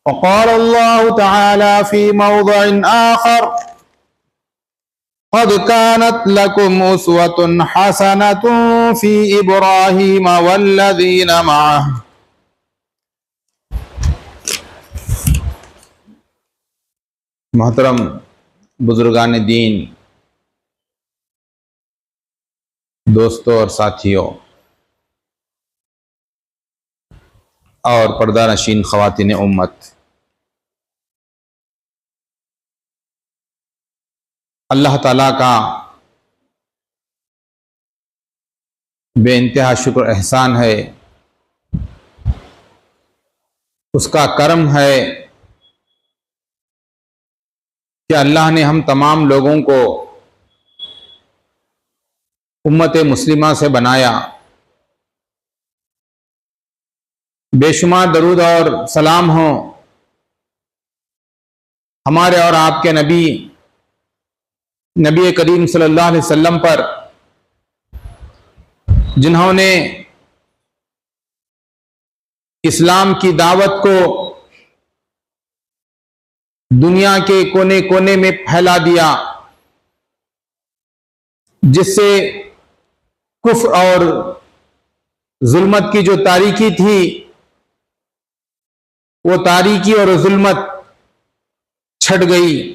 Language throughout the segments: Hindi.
वक़ाल अल्लाहु तआला फ़ी मौज़िइन आख़र क़द कानत लकुम उस्वतुन हसनतुन फ़ी इब्राहीम वल्लज़ीना मअहु। मोहतरम बुजुर्गान दीन, दोस्तों और साथियों और पर्दा नशीन ख़वातीन उम्मत, अल्लाह ताला का बेइंतहा शुक्र एहसान है, उसका करम है कि अल्लाह ने हम तमाम लोगों को उम्मत मुस्लिमा से बनाया। बेशुमार दरूद और सलाम हो हमारे और आपके नबी करीम सल्लल्लाहु अलैहि वसल्लम पर, जिन्होंने इस्लाम की दावत को दुनिया के कोने कोने में फैला दिया, जिससे कुफ्र और जुल्मत की जो तारीकी थी, वो तारीकी और जुल्मत छट गई।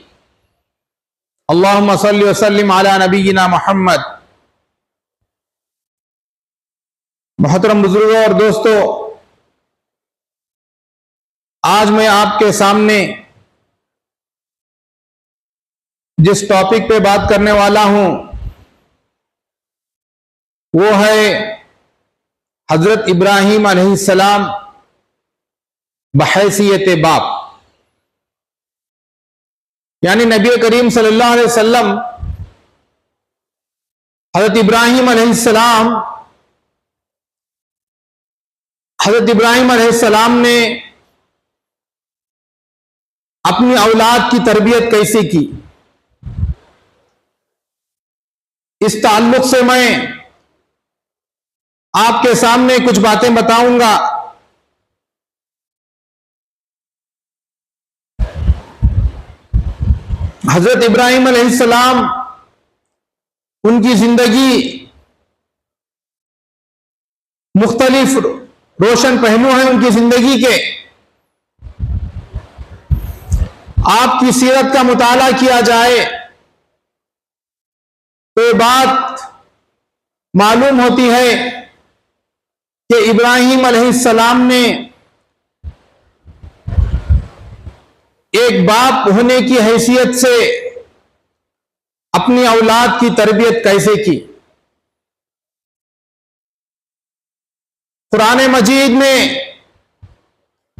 अल्लाहुम्मा सल्लि व सल्लिम अला नबीना मुहम्मद। मोहतरम बुजुर्गों और दोस्तों, आज मैं आपके सामने जिस टॉपिक पे बात करने वाला हूं वो है हजरत इब्राहीम अलैहिस्सलाम बहैसियत बाप, यानी नबी करीम सल्लल्लाहु अलैहि वसल्लम हजरत इब्राहीम अलैहिस्सलाम ने अपनी औलाद की तरबियत कैसे की, इस ताल्लुक से मैं आपके सामने कुछ बातें बताऊंगा। हजरत इब्राहीम अलैहिस्सलाम, उनकी जिंदगी मुख्तलिफ रोशन पहलू हैं उनकी जिंदगी के। आपकी सीरत का मुताला किया जाए तो ये बात मालूम होती है कि इब्राहीम अलैहिस्सलाम ने एक बाप होने की हैसियत से अपनी औलाद की तरबियत कैसे की। कुरान मजीद में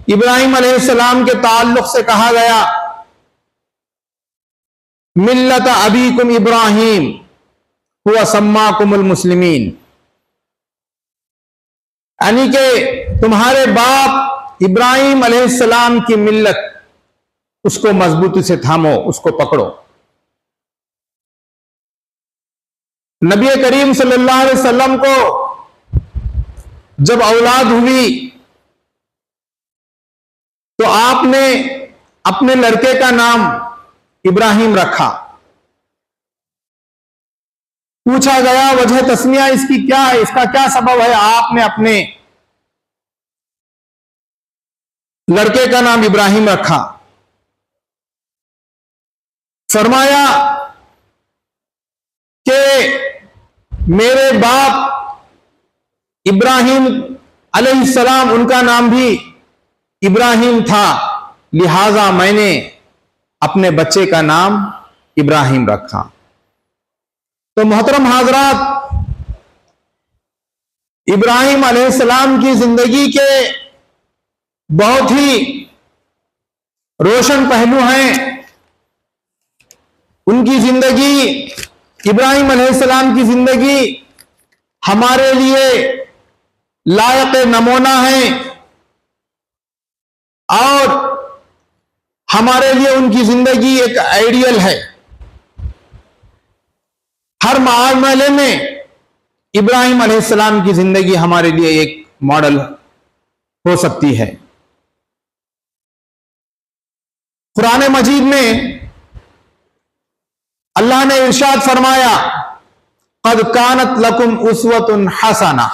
इब्राहीम अलैहिस्सलाम के ताल्लुक से कहा गया, मिल्लत अबीकुम इब्राहीम हुआ सम्माकुमुल मुस्लिमीन, यानी कि तुम्हारे बाप इब्राहीम अलैहिस्सलाम की मिल्लत, उसको मजबूती से थामो, उसको पकड़ो। नबी करीम सल्लल्लाहु अलैहि वसल्लम को जब औलाद हुई तो आपने अपने लड़के का नाम इब्राहीम रखा। पूछा गया वजह तस्मिया इसकी क्या है, इसका क्या सबब है, आपने अपने लड़के का नाम इब्राहीम रखा। फरमाया कि मेरे बाप इब्राहीम अलैहिस्सलाम, उनका नाम भी इब्राहीम था, लिहाजा मैंने अपने बच्चे का नाम इब्राहीम रखा। तो मोहतरम हाजरात, इब्राहीम अलैहिस्सलाम की जिंदगी के बहुत ही रोशन पहलू हैं। उनकी जिंदगी, इब्राहीम अलैहिस्सलाम की जिंदगी हमारे लिए लायक नमूना है और हमारे लिए उनकी जिंदगी एक आइडियल है। हर मामले में इब्राहीम अलैहिस्सलाम की जिंदगी हमारे लिए एक मॉडल हो सकती है। कुरान मजीद में अल्लाह ने इरशाद फरमाया, क़द कानत लकुम उस्वतुन हसना,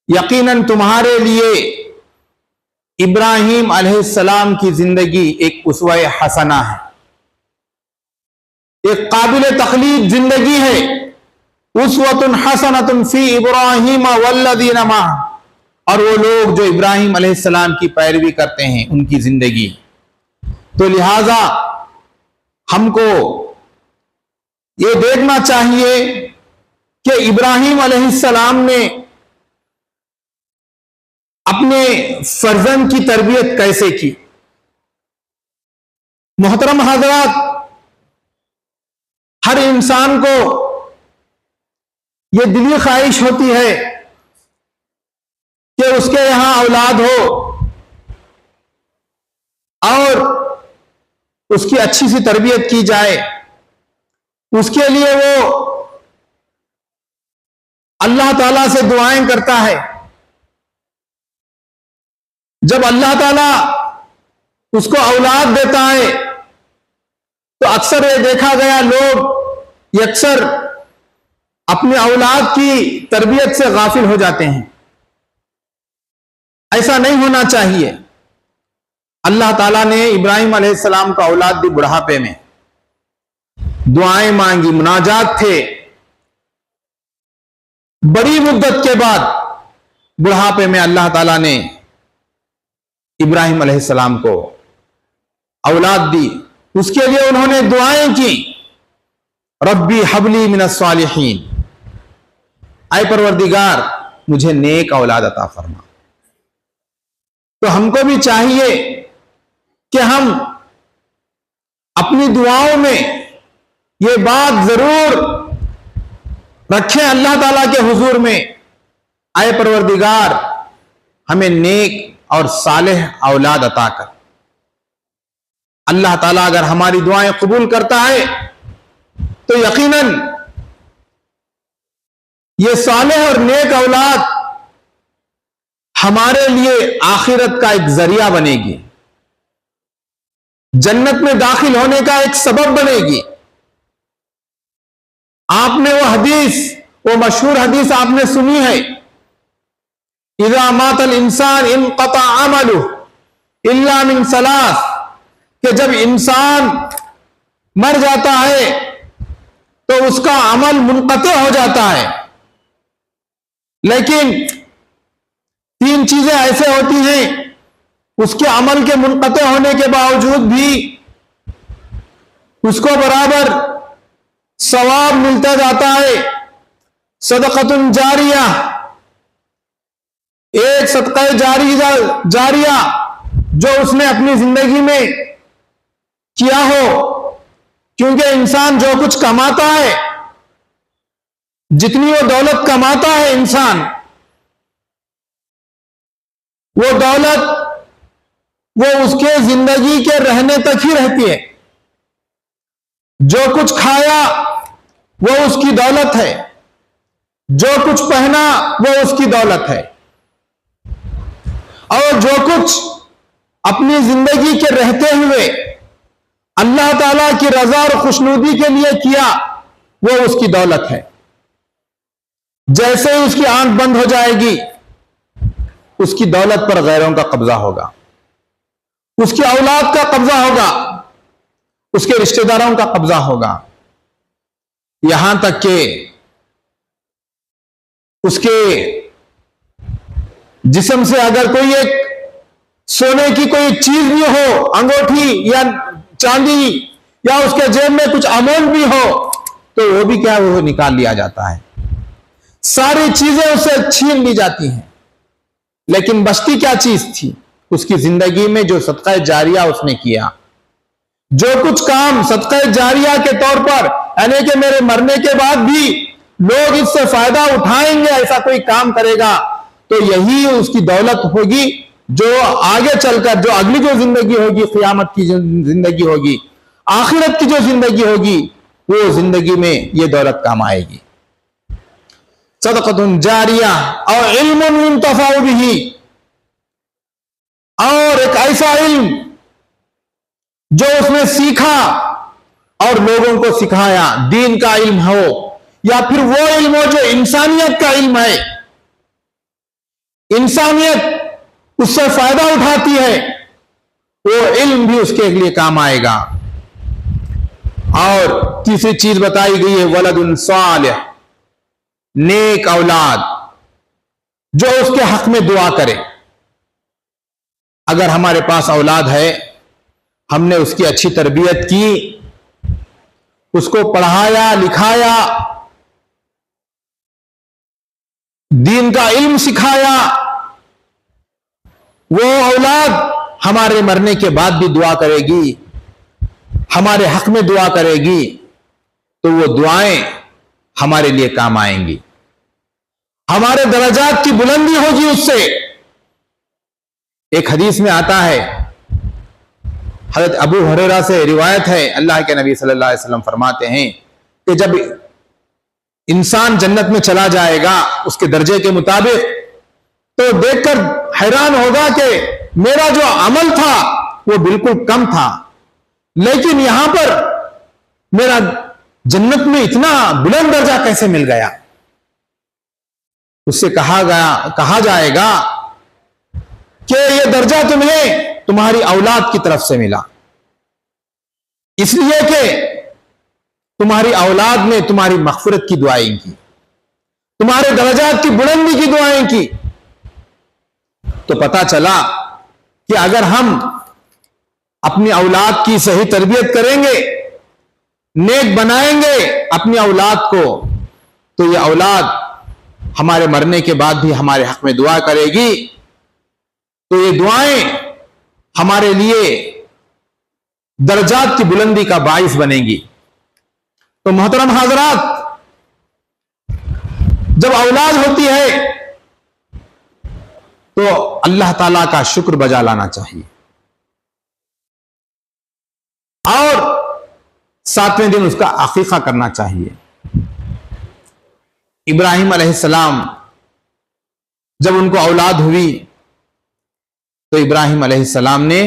यकीनन तुम्हारे लिए इब्राहिम अलैहिस्सलाम की जिंदगी एक उसवा-ए हसना है, एक काबिल तकलीद जिंदगी है। उस्वतुन हसनतुन फी इब्राहिम वल्लज़ीना मअह, और वो लोग जो इब्राहिम अलैहिस्सलाम की पैरवी करते हैं उनकी जिंदगी। तो लिहाजा हमको ये देखना चाहिए कि इब्राहिम अलैहिस्सलाम ने अपने फर्जंद की तरबियत कैसे की। मोहतरम हज़रात, हर इंसान को यह दिली ख्वाहिश होती है कि उसके यहां औलाद हो और उसकी अच्छी सी तरबियत की जाए। उसके लिए वो अल्लाह ताला से दुआएं करता है। जब अल्लाह ताला उसको औलाद देता है तो अक्सर ये देखा गया, लोग अक्सर अपने औलाद की तरबियत से गाफिल हो जाते हैं। ऐसा नहीं होना चाहिए। अल्लाह ताला ने इब्राहिम अलैहिस्सलाम का औलाद दी बुढ़ापे में, दुआएं मांगी, मुनाजात थे। बड़ी मुद्दत के बाद बुढ़ापे में अल्लाह ताला ने इब्राहिम अलैहिस्सलाम को औलाद दी। उसके लिए उन्होंने दुआएं की, रब्बी हबली मिनस सालिहीन, ऐ परवरदिगार मुझे नेक औलाद अता फरमा। तो हमको भी चाहिए कि हम अपनी दुआओं में ये बात जरूर रखें अल्लाह ताला के हुजूर में, ऐ परवरदिगार हमें नेक और सालेह औलाद अता कर। अल्लाह ताला अगर हमारी दुआएं कबूल करता है तो यकीनन ये सालेह और नेक औलाद हमारे लिए आखिरत का एक जरिया बनेगी, जन्नत में दाखिल होने का एक सबब बनेगी। आपने वो हदीस, वो मशहूर हदीस आपने सुनी है, इज़ा मातल इंसान इनक़ता अमलुहु इल्ला मिन सलास, कि जब इंसान मर जाता है तो उसका अमल मुनक़ते हो जाता है। लेकिन तीन चीजें ऐसे होती हैं, उसके अमल के मुनक़ते होने के बावजूद भी उसको बराबर सवाब मिलता जाता है। सदक़तुन जारिया, एक सदक़ा जारिया जो उसने अपनी जिंदगी में किया हो। क्योंकि इंसान जो कुछ कमाता है, जितनी वो दौलत कमाता है इंसान, वो दौलत वो उसके जिंदगी के रहने तक ही रहती है। जो कुछ खाया वो उसकी दौलत है, जो कुछ पहना वो उसकी दौलत है, और जो कुछ अपनी जिंदगी के रहते हुए अल्लाह ताला की रजा और खुशनुदी के लिए किया वो उसकी दौलत है। जैसे ही उसकी आंख बंद हो जाएगी, उसकी दौलत पर गैरों का कब्जा होगा, उसकी औलाद का कब्जा होगा, उसके रिश्तेदारों का कब्जा होगा, यहां तक कि उसके जिस्म से अगर कोई एक सोने की कोई चीज भी हो, अंगूठी या चांदी, या उसके जेब में कुछ अमोल भी हो, तो वो भी क्या, वो निकाल लिया जाता है। सारी चीजें उससे छीन ली जाती हैं। लेकिन बचती क्या चीज थी? उसकी जिंदगी में जो सदका जारिया उसने किया, जो कुछ काम सदका जारिया के तौर पर, यानी कि मेरे मरने के बाद भी लोग इससे फायदा उठाएंगे, ऐसा कोई काम करेगा, तो यही उसकी दौलत होगी, जो आगे चलकर जो अगली जो जिंदगी होगी, क़यामत की जो जिंदगी होगी, आखिरत की जो जिंदगी होगी, वो जिंदगी में ये दौलत काम आएगी। सदक़तुन जारिया और इल्मुन युंतफ़अु बिही, और एक ऐसा इल्म जो उसने सीखा और लोगों को सिखाया, दीन का इल्म हो या फिर वो इल्म हो जो इंसानियत का इल्म है, इंसानियत उससे फायदा उठाती है, वो इल्म भी उसके लिए काम आएगा। और तीसरी चीज बताई गई है वलदुन सालिह, नेक औलाद जो उसके हक में दुआ करे। अगर हमारे पास औलाद है, हमने उसकी अच्छी तरबियत की, उसको पढ़ाया लिखाया, दीन का इल्म सिखाया, वो औलाद हमारे मरने के बाद भी दुआ करेगी, हमारे हक में दुआ करेगी, तो वो दुआएं हमारे लिए काम आएंगी, हमारे दर्जात की बुलंदी होगी उससे। एक हदीस में आता है, हज़रत अबू हुरैरा से रिवायत है, अल्लाह के नबी सल्लल्लाहु अलैहि वसल्लम फरमाते हैं कि जब इंसान जन्नत में चला जाएगा उसके दर्जे के मुताबिक, तो देखकर हैरान होगा कि मेरा जो अमल था वो बिल्कुल कम था, लेकिन यहां पर मेरा जन्नत में इतना बुलंद दर्जा कैसे मिल गया। उससे कहा जाएगा कि यह दर्जा तुम्हें तुम्हारी औलाद की तरफ से मिला, इसलिए कि तुम्हारी औलाद ने तुम्हारी मग़फ़िरत की दुआएं की, तुम्हारे दर्जात की बुलंदी की दुआएं की। तो पता चला कि अगर हम अपनी औलाद की सही तरबियत करेंगे, नेक बनाएंगे अपनी औलाद को, तो यह औलाद हमारे मरने के बाद भी हमारे हक में दुआ करेगी। तो ये दुआएं हमारे लिए दर्जात की बुलंदी का बाइस बनेगी। तो मोहतरम हाज़रात, जब औलाद होती है तो अल्लाह ताला का शुक्र बजा लाना चाहिए, और 7वें दिन उसका अकीक़ा करना चाहिए। इब्राहिम अलैहिस्सलाम जब उनको औलाद हुई तो इब्राहिम अलैहिस्सलाम ने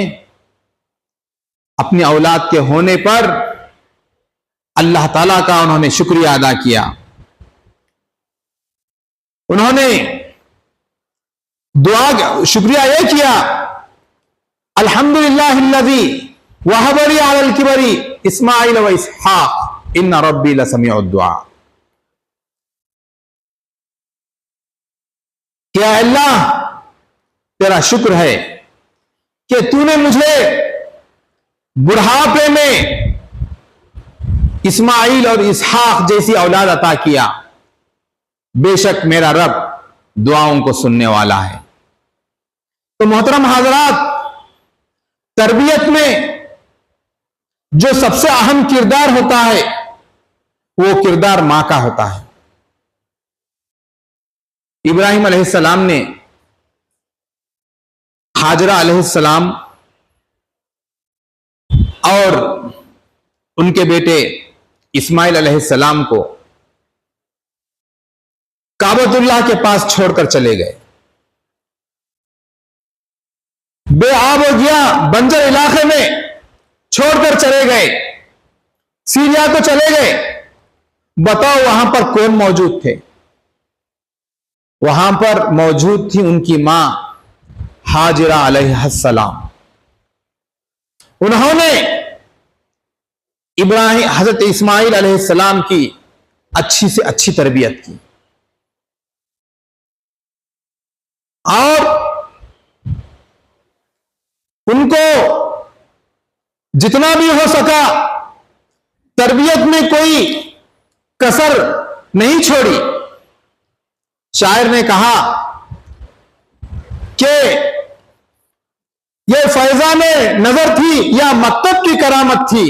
अपनी औलाद के होने पर अल्लाह ताला का उन्होंने शुक्रिया अदा किया। उन्होंने शुक्रिया यह किया, अल्हम्दुलिल्लाहिल्लज़ी वहबली अलल किबरी इस्माइल व इसहाक इन्ना रब्बी लसमीउद दुआ। क्या अल्लाह तेरा शुक्र है कि तूने मुझे बुढ़ापे में इस्माइल और इसहाक जैसी औलाद अता किया। बेशक मेरा रब दुआओं को सुनने वाला है। तो मोहतरम हाज़रात, तरबियत में जो सबसे अहम किरदार होता है वो किरदार मां का होता है। इब्राहिम अलैहिस्सलाम ने हाजरा अलैहिस्सलाम और उनके बेटे इस्माइल अलैहिस्सलाम को काबतुल्लाह के पास छोड़कर चले गए। बेआब हो गया, बंजर इलाके में छोड़कर चले गए, सीरिया को चले गए। बताओ वहां पर कौन मौजूद थे? वहां पर मौजूद थी उनकी मां हाजिरा अलैहिस्सलाम। उन्होंने इब्राहिम हजरत इस्माइल अलैहिस्सलाम की अच्छी से अच्छी तरबियत की और उनको जितना भी हो सका तरबियत में कोई कसर नहीं छोड़ी। शायर ने कहा कि यह फैजान नजर थी या मकतब की करामत थी,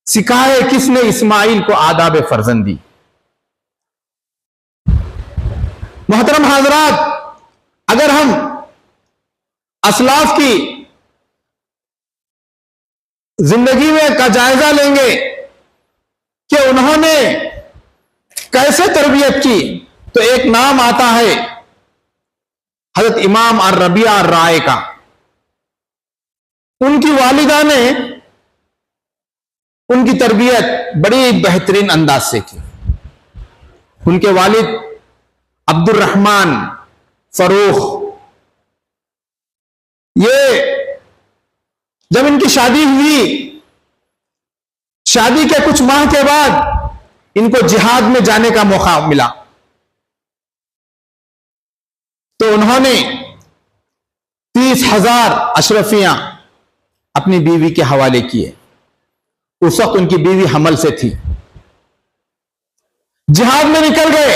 सिखाए किसने इस्माइल को आदाब फर्जंदी। मोहतरम हाजरात, अगर हम असलाफ की जिंदगी में का जायजा लेंगे कि उन्होंने कैसे तरबियत की, तो एक नाम आता है हजरत इमाम अर-रबिया अर-राय का। उनकी वालिदा ने उनकी तरबियत बड़ी बेहतरीन अंदाज से की। उनके वालिद अब्दुल रहमान फरूख, ये जब इनकी शादी हुई, शादी के कुछ माह के बाद इनको जिहाद में जाने का मौका मिला, तो उन्होंने 30,000 अशरफियां अपनी बीवी के हवाले किए। उस वक्त उनकी बीवी हमल से थी। जिहाद में निकल गए।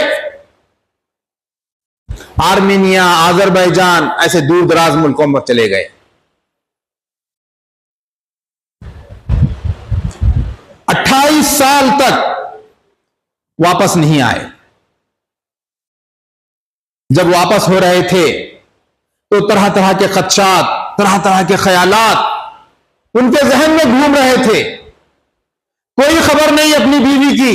आर्मीनिया, अजरबैजान, ऐसे दूर दराज मुल्कों में चले गए। 28 साल तक वापस नहीं आए। जब वापस हो रहे थे तो तरह तरह के खदशात, तरह तरह के ख्यालात उनके जहन में घूम रहे थे। कोई खबर नहीं अपनी बीवी की।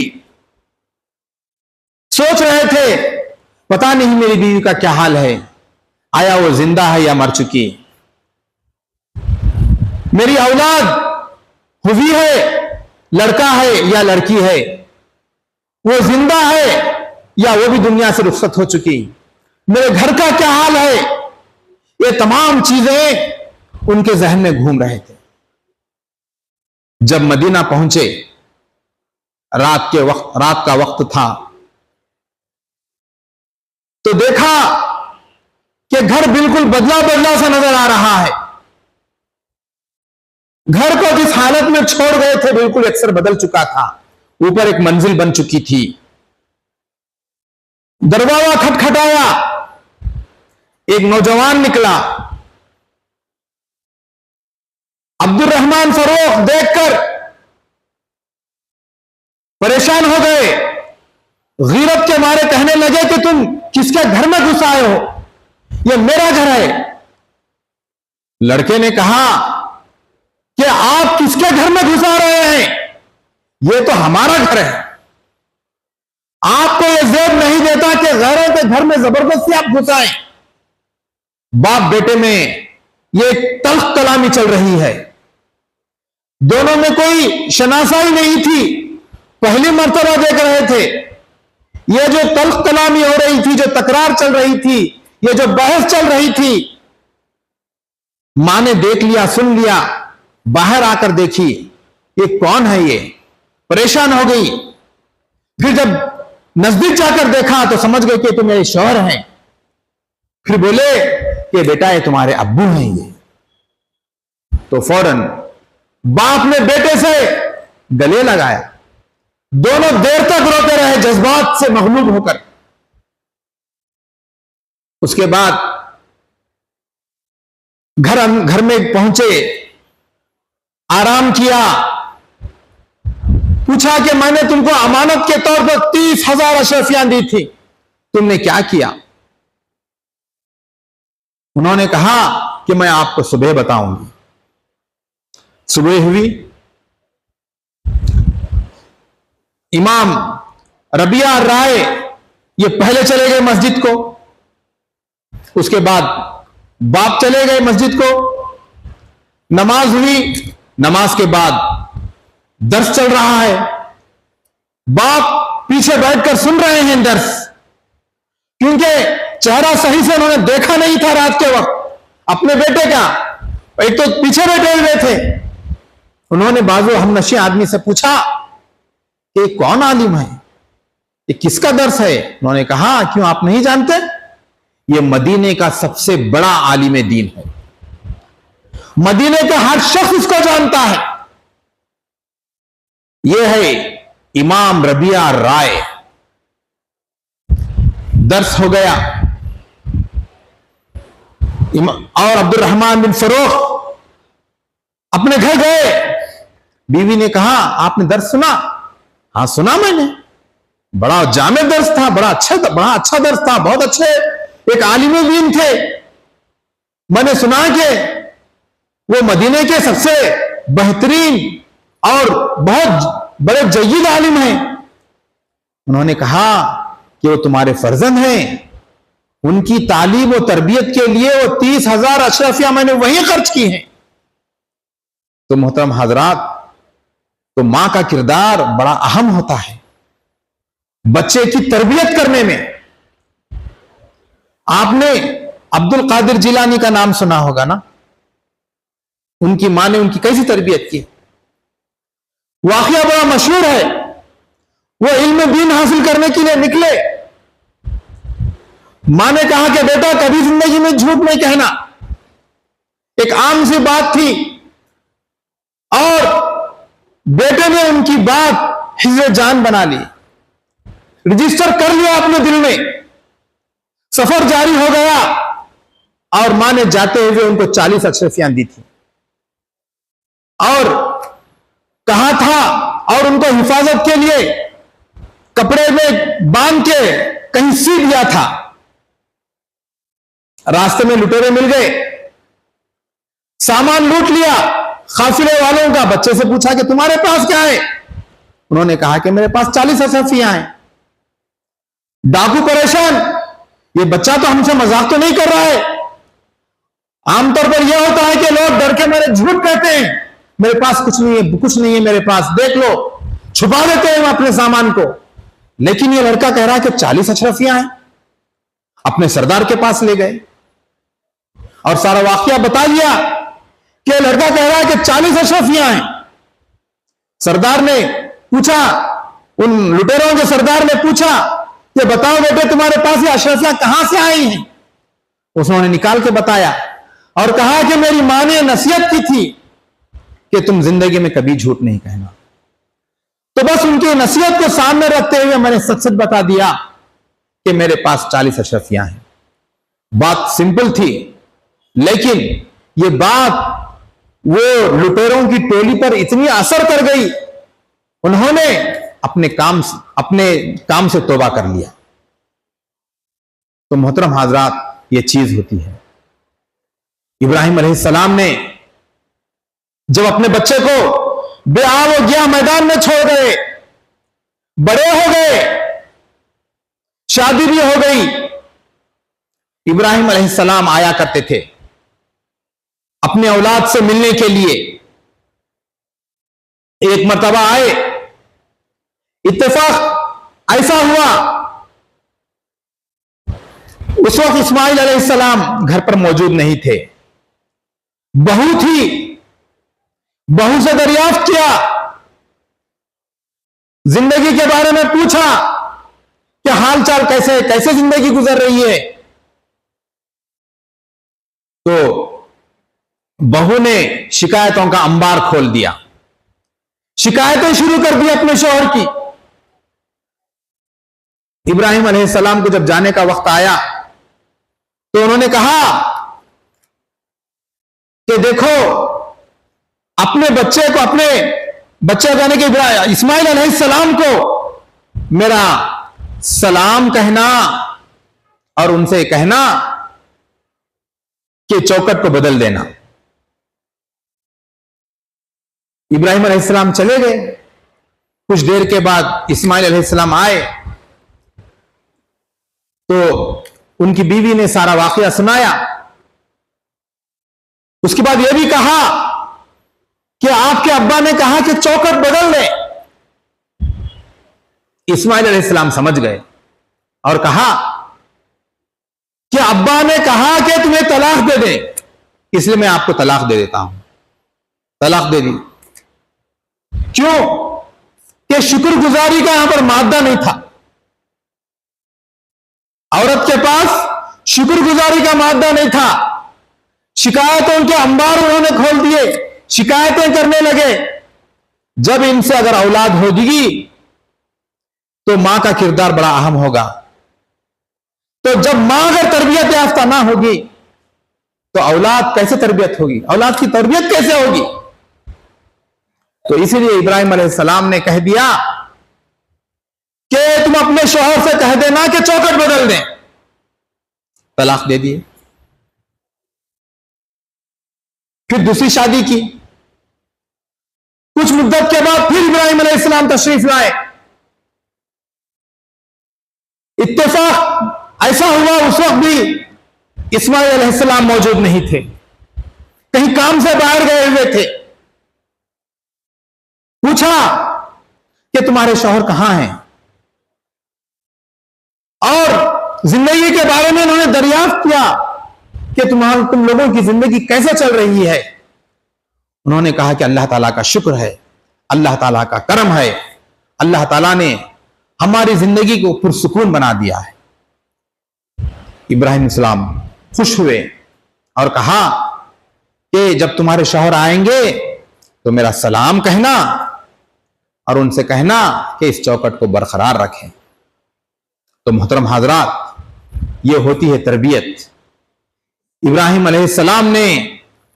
सोच रहे थे पता नहीं मेरी बीवी का क्या हाल है, आया वो जिंदा है या मर चुकी, मेरी औलाद हुई है, लड़का है या लड़की है, वो जिंदा है या वो भी दुनिया से रुखसत हो चुकी, मेरे घर का क्या हाल है। ये तमाम चीजें उनके जहन में घूम रहे थे। जब मदीना पहुंचे, रात का वक्त था, तो देखा कि घर बिल्कुल बदला बदला सा नजर आ रहा है। घर को जिस हालत में छोड़ गए थे बिल्कुल अक्सर बदल चुका था। ऊपर एक मंजिल बन चुकी थी। दरवाजा खटखटाया, एक नौजवान निकला। अब्दुल रहमान फरूख देखकर परेशान हो गए। गीरत के मारे कहने लगे कि तुम किसके घर में घुस आए हो, यह मेरा घर है। लड़के ने कहा कि आप किसके घर में घुस आ रहे हैं, यह तो हमारा घर है। आपको यह ज़ेब नहीं देता कि गैरों के घर में जबरदस्ती आप घुस आए। बाप बेटे में यह तल्ख कलामी चल रही है। दोनों में कोई शनासाई नहीं थी, पहली मर्तबा देख रहे थे। यह जो तल्ख कलामी हो रही थी, जो तकरार चल रही थी, यह जो बहस चल रही थी, मां ने देख लिया, सुन लिया। बाहर आकर देखी ये कौन है, ये परेशान हो गई। फिर जब नजदीक जाकर देखा तो समझ गए कि तो मेरे शौहर हैं। फिर बोले कि बेटा ये तुम्हारे अब्बू हैं। ये तो फौरन बाप ने बेटे से गले लगाया। दोनों देर तक रोते रहे, जज्बात से मगलूब होकर। उसके बाद घर में पहुंचे, आराम किया। पूछा कि मैंने तुमको अमानत के तौर पर 30,000 अशरफियां दी थी, तुमने क्या किया। उन्होंने कहा कि मैं आपको सुबह बताऊंगी। सुबह हुई, इमाम रबिया राय ये पहले चले गए मस्जिद को। उसके बाद बाप चले गए मस्जिद को। नमाज हुई, नमाज के बाद दर्स चल रहा है। बाप पीछे बैठकर सुन रहे हैं दर्स, क्योंकि चेहरा सही से उन्होंने देखा नहीं था रात के वक्त अपने बेटे का। एक तो पीछे बैठे हुए थे। उन्होंने बाजू हमनशी आदमी से पूछा कि कौन आलिम है, ये किसका दर्स है। उन्होंने कहा क्यों आप नहीं जानते, ये मदीने का सबसे बड़ा आलिम दीन है। मदीने का हर शख्स इसको जानता है। यह है इमाम रबिया राय। दर्स हो गया। और अब्दुल रहमान बिन फरूख अपने घर गए। बीवी ने कहा आपने दर्स सुना। हाँ सुना मैंने, बड़ा जामे दर्स था, बड़ा अच्छा दर्स था, बहुत अच्छे एक आलिम दीन थे। मैंने सुना कि वो मदीने के सबसे बेहतरीन और बहुत बड़े जय्यद आलिम हैं। उन्होंने कहा कि वो तुम्हारे फर्जंद हैं, उनकी तालीम और तरबियत के लिए वो 30,000 अशरफियां मैंने वहीं खर्च की हैं। तो मोहतरम हजरात, तो मां का किरदार बड़ा अहम होता है बच्चे की तरबियत करने में। आपने अब्दुल कादिर जिलानी का नाम सुना होगा ना, उनकी मां ने उनकी कैसी तरबियत की, वाकया बड़ा मशहूर है। वो इल्म दीन हासिल करने के लिए निकले, मां ने कहा कि बेटा कभी जिंदगी में झूठ नहीं कहना, एक आम सी बात थी, और बेटे ने उनकी बात हिज़्ज़े जान बना ली, रजिस्टर कर लिया अपने दिल में। सफर जारी हो गया और मां ने जाते हुए उनको 40 अशरफियां दी थी और कहा था, और उनको हिफाजत के लिए कपड़े में बांध के कहीं सी दिया था। रास्ते में लुटेरे मिल गए, सामान लूट लिया काफिले वालों का। बच्चे से पूछा कि तुम्हारे पास क्या है? उन्होंने कहा कि मेरे पास 40 अशरफियां हैं। डाकू परेशान, ये बच्चा तो हमसे मजाक तो नहीं कर रहा है। आमतौर पर यह होता है कि लोग डर के मेरे झूठ कहते हैं, मेरे पास कुछ नहीं है, कुछ नहीं है मेरे पास, देख लो, छुपा देते हैं अपने सामान को। लेकिन ये लड़का कह रहा है कि 40 अशरफियां हैं। अपने सरदार के पास ले गए और सारा वाकया बता दिया कि लड़का कह रहा है कि 40 अशरफियां हैं। सरदार ने पूछा, उन लुटेरों के सरदार ने पूछा कि बताओ बेटे तुम्हारे पास ये अशरफियां कहां से आई हैं? उसने निकाल के बताया और कहा कि मेरी मां ने नसीहत की थी कि तुम जिंदगी में कभी झूठ नहीं कहना। तो बस उनकी नसीहत को सामने रखते हुए मैंने सच सच बता दिया कि मेरे पास 40 अशरफियां हैं। बात सिंपल थी, लेकिन ये बात वो लुटेरों की टोली पर इतनी असर कर गई, उन्होंने अपने काम से तौबा कर लिया। तो मोहतरम हाजरात, ये चीज होती है। इब्राहिम अलैहिस्सलाम ने जब अपने बच्चे को बेआब हो गया मैदान में छोड़ गए, बड़े हो गए, शादी भी हो गई, इब्राहिम अलैहिस्सलाम आया करते थे अपने औलाद से मिलने के लिए। एक मर्तबा आए, इत्तेफाक ऐसा हुआ उस वक्त इस्माइल अलैहिस्सलाम घर पर मौजूद नहीं थे। बहू थी, बहू से दरियाफ्त किया, जिंदगी के बारे में पूछा कि हाल चाल कैसे कैसे जिंदगी गुजर रही है। तो बहू ने शिकायतों का अंबार खोल दिया, शिकायतें शुरू कर दी अपने शौहर की। इब्राहिम अलैहिस्सलाम को जब जाने का वक्त आया तो उन्होंने कहा कि देखो, अपने बच्चे कहने के इस्माइल अलैहिस्सलाम को मेरा सलाम कहना और उनसे कहना कि चौखट को बदल देना। इब्राहिम अलैहिस्सलाम चले गए। कुछ देर के बाद इस्माइल अलैहिस्सलाम आए तो उनकी बीवी ने सारा वाकया सुनाया। उसके बाद यह भी कहा कि आपके अब्बा ने कहा कि चौखट बदल दे। इस्माइल अलैहिस्सलाम समझ गए और कहा कि अब्बा ने कहा कि तुम्हें तलाक दे दे, इसलिए मैं आपको तलाक दे देता हूं। तलाक दे दी। क्यों? कि शुक्रगुजारी का यहां पर मादा नहीं था। औरत के पास शुक्रगुजारी का मादा नहीं था। शिकायतों के अंबार उन्होंने खोल दिए, शिकायतें करने लगे। जब इनसे अगर औलाद होगी तो मां का किरदार बड़ा अहम होगा। तो जब मां अगर तरबियत याफ्ता ना होगी तो औलाद कैसे तरबियत होगी, औलाद की तरबियत कैसे होगी? तो इसीलिए इब्राहिम अलैहिस्सलाम ने कह दिया कि तुम अपने शौहर से कह देना कि चौखट बदल दें। तलाक दे दिए। फिर दूसरी शादी की। कुछ मुद्दत के बाद फिर इब्राहिम अलैहिस्सलाम तशरीफ लाए। इत्तेफाक ऐसा हुआ उस वक्त भी इस्माइल अलैहिस्सलाम मौजूद नहीं थे, कहीं काम से बाहर गए हुए थे। पूछा कि तुम्हारे शौहर कहां हैं, और जिंदगी के बारे में उन्होंने दरियाफ्त किया कि तुम लोगों की जिंदगी कैसे चल रही है। उन्होंने कहा कि अल्लाह ताला का शुक्र है, अल्लाह ताला का करम है, अल्लाह ताला ने हमारी जिंदगी को पुरसुकून बना दिया है। इब्राहिम इस्लाम खुश हुए और कहा कि जब तुम्हारे शौहर आएंगे तो मेरा सलाम कहना और उनसे कहना कि इस चौखट को बरकरार रखें। तो मोहतरम हाजरात, ये होती है तरबियत। इब्राहिम अलैहिस्सलाम ने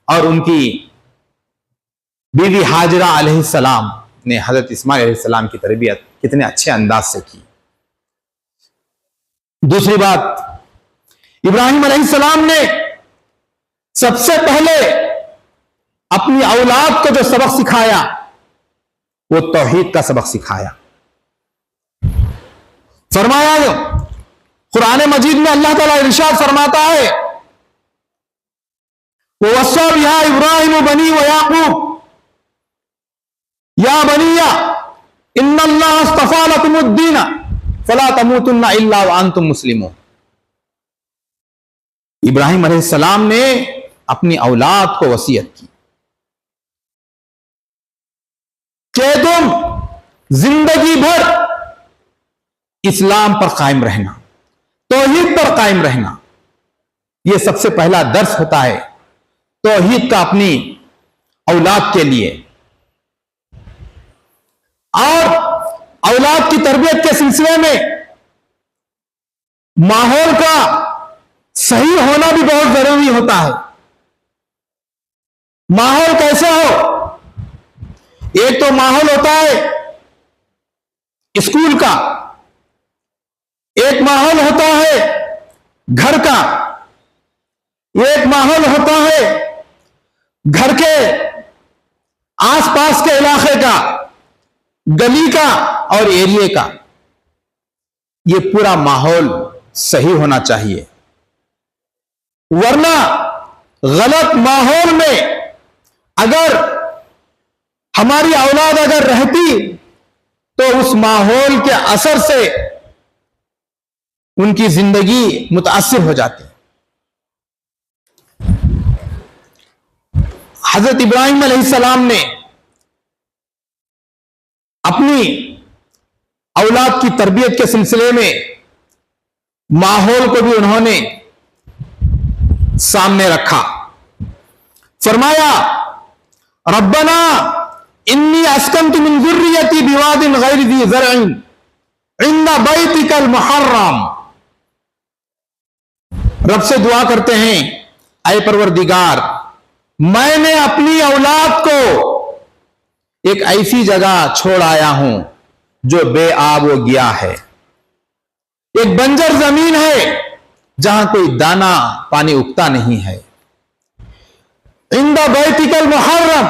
और उनकी बीवी हाजरा अलैहिस्सलाम ने हजरत इस्माइल अलैहिस्सलाम की तरबियत कितने अच्छे अंदाज से की। दूसरी बात, इब्राहिम अलैहिस्सलाम ने सबसे पहले अपनी औलाद को जो सबक सिखाया वो तौहीद का सबक सिखाया। फरमाया, कुरान मजीद में अल्लाह ताला इरशाद फरमाता है, वस्सा बिहा इब्राहिम बनी व याकूब या बनिया इन्नल्लाह अस्तफा लकुमुद्दीन फला तमूतुन्ना इल्ला व अंतुम मुस्लिमून। इब्राहिम अलैहिस्सलाम ने अपनी औलाद को वसीयत की कि तुम जिंदगी भर इस्लाम पर कायम रहना, तौहीद पर कायम रहना। यह सबसे पहला दर्स होता है तौहीद का अपनी औलाद के लिए। और औलाद की तरबियत के सिलसिले में माहौल का सही होना भी बहुत जरूरी होता है। माहौल कैसे हो? एक तो माहौल होता है स्कूल का, एक माहौल होता है घर का, एक माहौल होता है घर के आसपास के इलाके का, गली का और एरिया का। यह पूरा माहौल सही होना चाहिए, वरना गलत माहौल में अगर हमारी औलाद अगर रहती तो उस माहौल के असर से उनकी जिंदगी मुतासिर हो जाती। हजरत इब्राहिम अलैहिस्सलाम ने अपनी औलाद की तरबियत के सिलसिले में माहौल को भी उन्होंने सामने रखा। फरमाया, रब्बना इन्नी अस्कनतु मिन ज़ुर्रियती बिवादिन गैरि ज़ी ज़रअन इंदा बैतिकल मुहर्रम। रब से दुआ करते हैं, ऐ परवरदिगार, मैंने अपनी औलाद को एक ऐसी जगह छोड़ आया हूं जो बेआब व गिया है, एक बंजर जमीन है जहां कोई दाना पानी उगता नहीं है। इंदा बैतिकल मुहर्रम,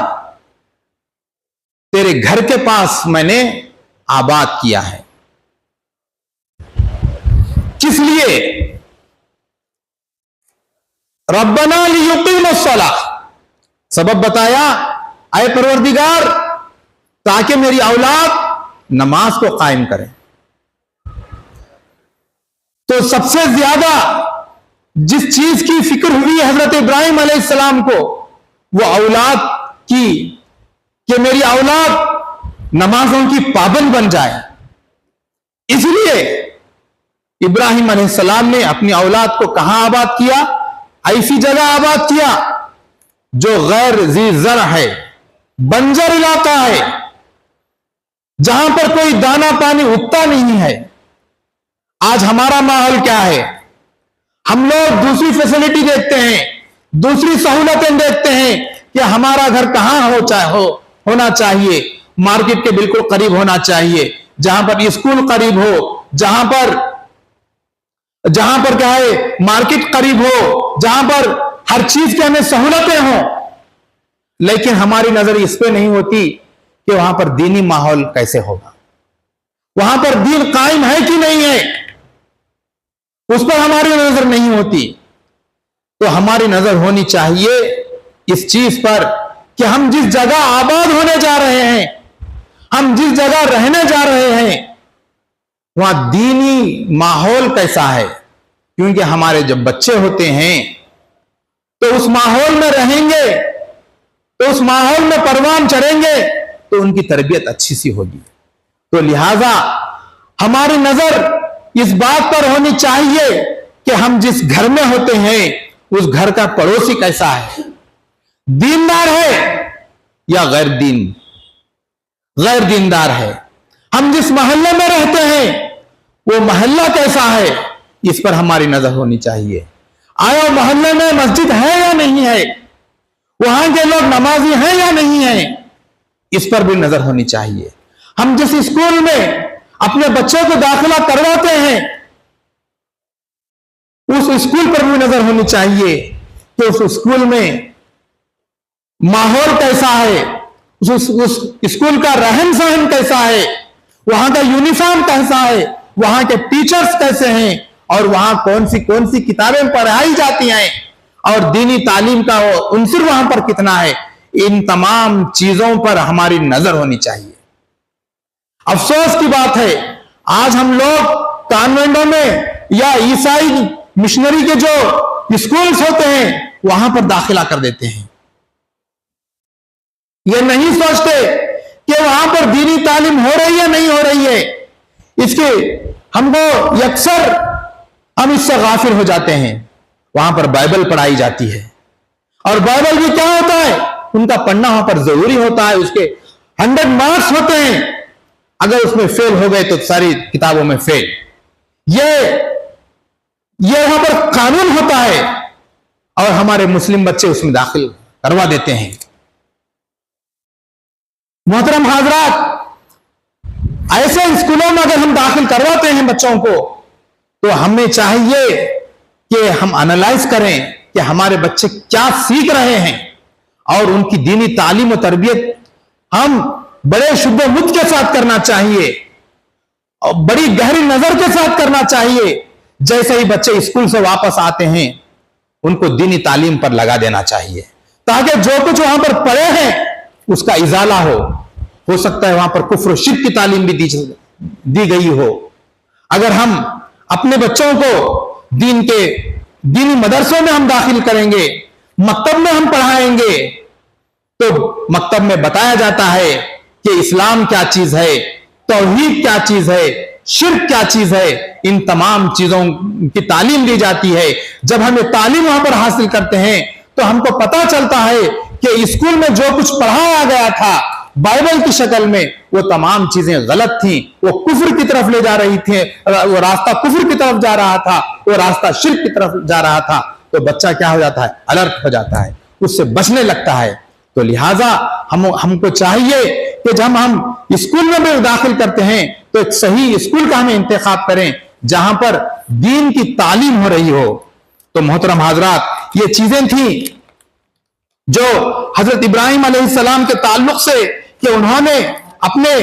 तेरे घर के पास मैंने आबाद किया है। किस लिए? रब्बना लियुकीमुस्सलाह, सबब बताया, ऐ परवरदिगार, ताकि मेरी औलाद नमाज को कायम करे। तो सबसे ज्यादा जिस चीज की फिक्र हुई हजरत इब्राहिम अलैहिस्सलाम को, वो औलाद की, कि मेरी औलाद नमाजों की पाबंद बन जाए। इसलिए इब्राहिम अलैहिस्सलाम ने अपनी औलाद को कहां आबाद किया? ऐसी जगह आबाद किया जो गैर ज़ी ज़र है, बंजर इलाका है, जहां पर कोई दाना पानी उगता नहीं है। आज हमारा माहौल क्या है? हम लोग दूसरी फैसिलिटी देखते हैं, दूसरी सहूलतें देखते हैं कि हमारा घर कहां होना चाहिए, मार्केट के बिल्कुल करीब होना चाहिए, जहां पर स्कूल करीब हो, जहां पर क्या है, मार्केट करीब हो, जहां पर हर चीज की हमें सहूलतें हो। लेकिन हमारी नजर इस पे नहीं होती कि वहां पर दीनी माहौल कैसे होगा, वहां पर दीन कायम है कि नहीं है, उस पर हमारी नजर नहीं होती। तो हमारी नजर होनी चाहिए इस चीज पर कि हम जिस जगह आबाद होने जा रहे हैं, हम जिस जगह रहने जा रहे हैं वहां दीनी माहौल कैसा है, क्योंकि हमारे जब बच्चे होते हैं तो उस माहौल में रहेंगे, तो उस माहौल में परवान चढ़ेंगे तो उनकी तरबियत अच्छी सी होगी। तो लिहाजा हमारी नजर इस बात पर होनी चाहिए कि हम जिस घर में होते हैं उस घर का पड़ोसी कैसा है, दीनदार है या गैर दीनदार है। हम जिस मोहल्ले में रहते हैं वो मोहल्ला कैसा है, इस पर हमारी नजर होनी चाहिए। आया मोहल्ले में मस्जिद है या नहीं है, वहां के लोग नमाजी हैं या नहीं है, इस पर भी नजर होनी चाहिए। हम जिस स्कूल में अपने बच्चों को दाखिला करवाते हैं उस स्कूल पर भी नजर होनी चाहिए कि उस स्कूल में माहौल कैसा है, उस स्कूल का रहन सहन कैसा है, वहां का यूनिफॉर्म कैसा है, वहां के टीचर्स कैसे हैं और वहां कौन सी किताबें पढ़ाई जाती हैं और दीनी तालीम का उनसर वहां पर कितना है। इन तमाम चीजों पर हमारी नजर होनी चाहिए। अफसोस की बात है आज हम लोग कॉन्वेंटों में या ईसाई मिशनरी के जो स्कूल्स होते हैं वहां पर दाखिला कर देते हैं। ये नहीं सोचते कि वहां पर दीनी तालीम हो रही है नहीं हो रही है, इसके हमको अक्सर हम इससे गाफिल हो जाते हैं। वहां पर बाइबल पढ़ाई जाती है और बाइबल भी क्या होता है, उनका पढ़ना वहां पर जरूरी होता है, उसके 100 मार्क्स होते हैं, अगर उसमें फेल हो गए तो सारी किताबों में फेल। ये वहां पर कानून होता है और हमारे मुस्लिम बच्चे उसमें दाखिल करवा देते हैं। मोहतरम हाजरात, ऐसे स्कूलों में अगर हम दाखिल करवाते हैं बच्चों को तो हमें चाहिए कि हम एनालाइज करें कि हमारे बच्चे क्या सीख रहे हैं और उनकी दीनी तालीम और तरबियत हम बड़े शुद्ध मुद्द के साथ करना चाहिए और बड़ी गहरी नजर के साथ करना चाहिए। जैसे ही बच्चे स्कूल से वापस आते हैं उनको दीनी तालीम पर लगा देना चाहिए ताकि जो कुछ वहां पर पढ़े हैं उसका इजाला हो सकता है वहां पर कुफ्र और शिर्क की तालीम भी दी गई हो। अगर हम अपने बच्चों को दीनी मदरसों में हम दाखिल करेंगे, मकतब में हम पढ़ाएंगे, तो मकतब में बताया जाता है कि इस्लाम क्या चीज है, तौहीद क्या चीज है, शिर्क क्या चीज है, इन तमाम चीजों की तालीम दी जाती है। जब हम ये तालीम वहां पर हासिल करते हैं तो हमको पता चलता है कि स्कूल में जो कुछ पढ़ाया गया था बाइबल की शक्ल में वो तमाम चीजें गलत थी, वो कुफ्र की तरफ ले जा रही थी, वो रास्ता कुफ्र की तरफ जा रहा था, वो रास्ता शिर्क की तरफ जा रहा था। तो बच्चा क्या हो जाता है, अलर्ट हो जाता है, उससे बचने लगता है। तो लिहाजा हमको चाहिए कि जब हम स्कूल में भी दाखिल करते हैं तो एक सही स्कूल का हमें इंतखाब करें जहां पर दीन की तालीम हो रही हो। तो मोहतरम हाजरात, ये चीजें थी जो हजरत इब्राहिम अलैहिस्सलाम के ताल्लुक से कि उन्होंने अपने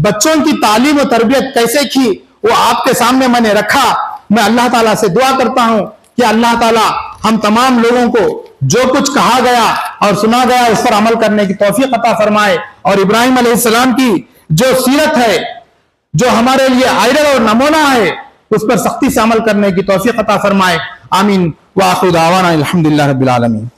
बच्चों की तालीम और तरबियत कैसे की वो आपके सामने मैंने रखा। मैं अल्लाह ताला से दुआ करता हूं कि अल्लाह ताला हम तमाम लोगों को जो कुछ कहा गया और सुना गया उस पर अमल करने की तौफीक अता फरमाए और इब्राहिम अलैहिस्सलाम की जो सीरत है, जो हमारे लिए आइडल और नमूना है, उस पर सख्ती से अमल करने की तौफीक अता फरमाए। आमीन। व आखिर दावाना अल्हम्दुलिल्लाह रब्बिल आलमीन।